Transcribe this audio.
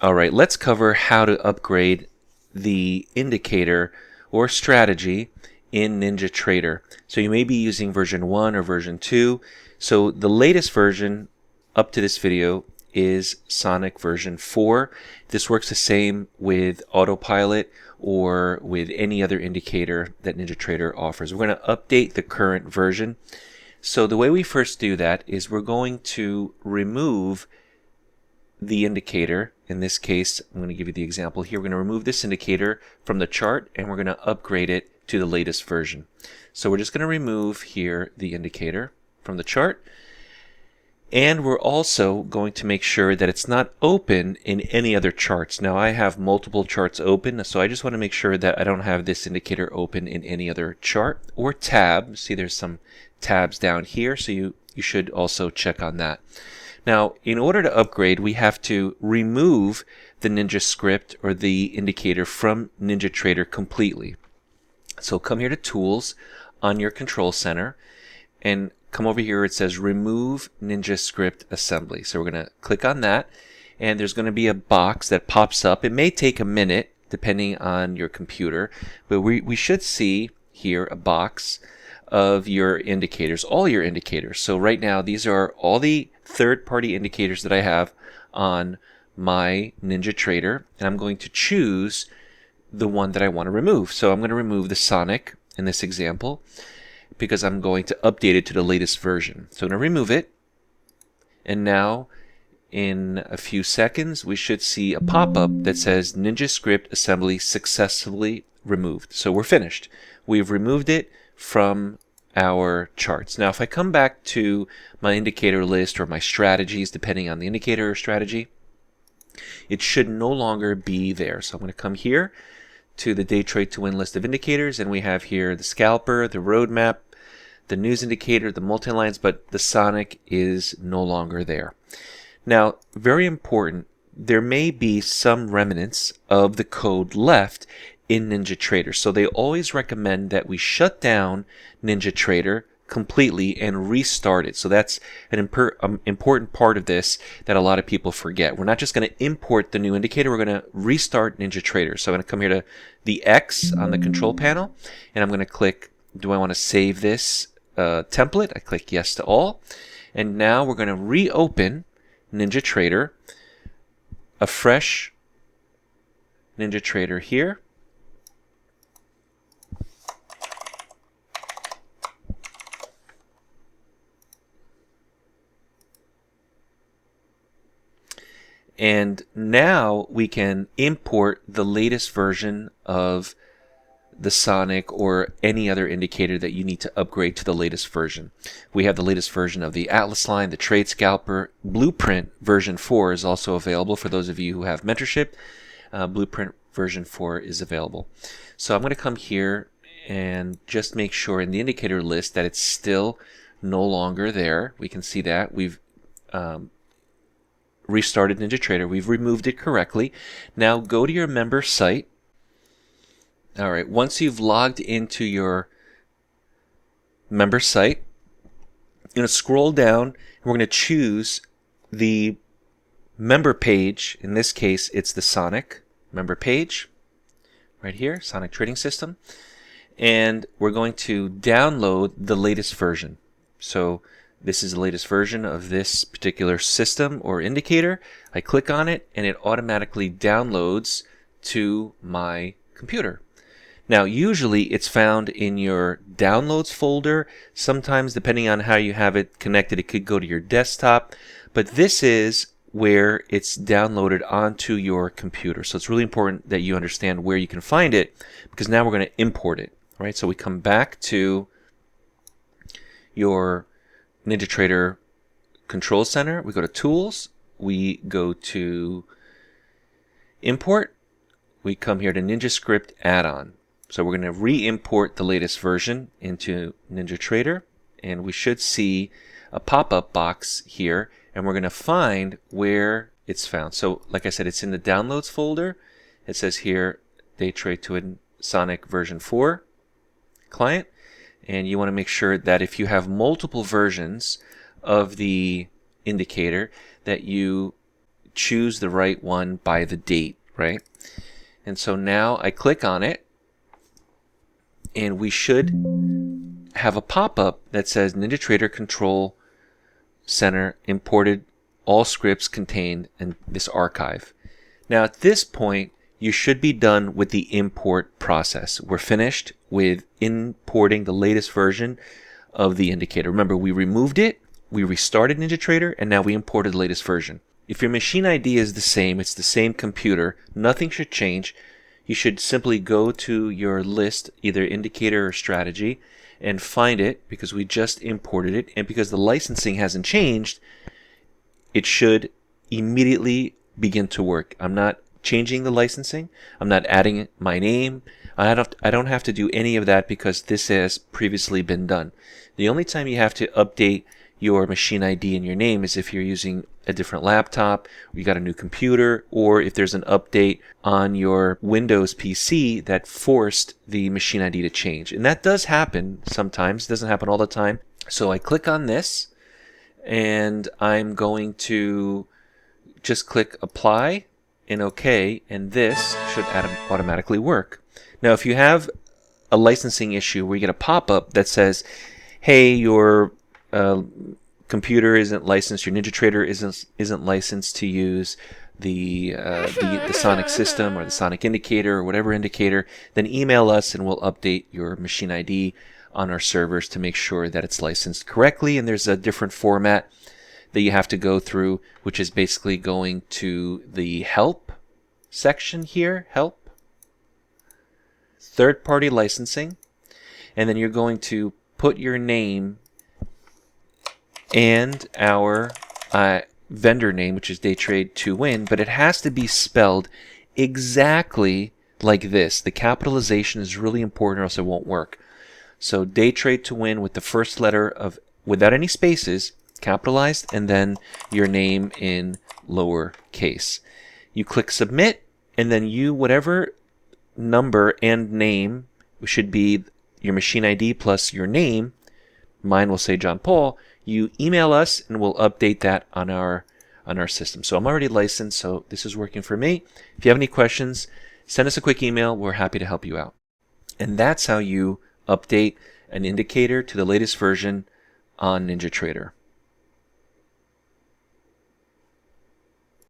All right, let's cover how to upgrade the indicator or strategy in NinjaTrader. So you may be using version 1 or version 2. So the latest version up to this video is Sonic version 4. This works the same with autopilot or with any other indicator that NinjaTrader offers. We're going to update the current version. So the way we first do that is we're going to remove the indicator. In this case, I'm going to give you the example here. We're going to remove this indicator from the chart and we're going to upgrade it to the latest version. So we're just going to remove here the indicator from the chart. And we're also going to make sure that it's not open in any other charts. Now I have multiple charts open, so I just want to make sure that I don't have this indicator open in any other chart or tab. See, there's some tabs down here, so you should also check on that. Now, in order to upgrade, we have to remove the Ninja script or the indicator from NinjaTrader completely. So come here to Tools on your Control Center and come over here. It says Remove Ninja Script Assembly. So we're going to click on that, and there's going to be a box that pops up. It may take a minute depending on your computer, but we should see here a box of your indicators, all your indicators. So right now, these are all the third-party indicators that I have on my NinjaTrader, and I'm going to choose the one that I want to remove. So I'm going to remove the Sonic in this example because I'm going to update it to the latest version. So I'm going to remove it, and now in a few seconds we should see a pop-up that says Ninja Script Assembly successfully removed. So we're finished. We've removed it from our charts. Now if I come back to my indicator list or my strategies, depending on the indicator or strategy, it should no longer be there. So I'm going to come here to the DayTradeToWin list of indicators, and we have here the scalper, the roadmap, the news indicator, the multi-lines, but the Sonic is no longer there. Now, very important, there may be some remnants of the code left in NinjaTrader. So they always recommend that we shut down NinjaTrader completely and restart it. So that's an important part of this that a lot of people forget. We're not just going to import the new indicator, we're going to restart NinjaTrader. So I'm going to come here to the X on the control panel, and I'm going to click, do I want to save this template? I click yes to all. And now we're going to reopen NinjaTrader, a fresh NinjaTrader here. And now we can import the latest version of the Sonic or any other indicator that you need to upgrade to the latest version. We have the latest version of the Atlas line, the Trade Scalper. Blueprint version 4 is also available for those of you who have mentorship. Blueprint version 4 is available. So I'm going to come here and just make sure in the indicator list that it's still no longer there. We can see that. We've restarted NinjaTrader. We've removed it correctly. Now go to your member site. All right, once you've logged into your member site, you're going to scroll down and we're going to choose the member page. In this case, it's the Sonic member page right here, Sonic Trading System. And we're going to download the latest version. So this is the latest version of this particular system or indicator. I click on it and it automatically downloads to my computer. Now usually it's found in your downloads folder. Sometimes depending on how you have it connected, it could go to your desktop. But this is where it's downloaded onto your computer. So it's really important that you understand where you can find it, because now we're going to import it. Right? So we come back to your NinjaTrader Control Center, we go to Tools, we go to Import, we come here to NinjaScript Add-on. So we're going to re-import the latest version into NinjaTrader, and we should see a pop-up box here, and we're going to find where it's found. So like I said, it's in the Downloads folder. It says here DayTradeToWin Sonic version 4 client. And you want to make sure that if you have multiple versions of the indicator, that you choose the right one by the date, right? And so now I click on it, and we should have a pop-up that says NinjaTrader Control Center imported all scripts contained in this archive. Now at this point, you should be done with the import process. We're finished with importing the latest version of the indicator. Remember, we removed it, we restarted NinjaTrader, and now we imported the latest version. If your machine ID is the same, it's the same computer, nothing should change. You should simply go to your list, either indicator or strategy, and find it because we just imported it. And because the licensing hasn't changed, it should immediately begin to work. I'm not changing the licensing. I'm not adding my name. I don't have to do any of that because this has previously been done. The only time you have to update your machine ID and your name is if you're using a different laptop, or you got a new computer, or if there's an update on your Windows PC that forced the machine ID to change. And that does happen sometimes. It doesn't happen all the time. So I click on this, and I'm going to just click apply and OK, and this should automatically work. Now, if you have a licensing issue where you get a pop-up that says, hey, your computer isn't licensed, your NinjaTrader isn't licensed to use the Sonic system or the Sonic indicator or whatever indicator, then email us and we'll update your machine ID on our servers to make sure that it's licensed correctly. And there's a different format that you have to go through, which is basically going to the help section here, help, third-party licensing, and then you're going to put your name and our vendor name, which is DayTradeToWin, but it has to be spelled exactly like this. The capitalization is really important or else it won't work. So DayTradeToWin with the first letter of, without any spaces, capitalized, and then your name in lowercase. You click submit, and then whatever number and name should be your machine ID plus your name, mine will say John Paul, you email us and we'll update that on our system. So I'm already licensed, so this is working for me. If you have any questions, send us a quick email. We're happy to help you out. And that's how you update an indicator to the latest version on NinjaTrader.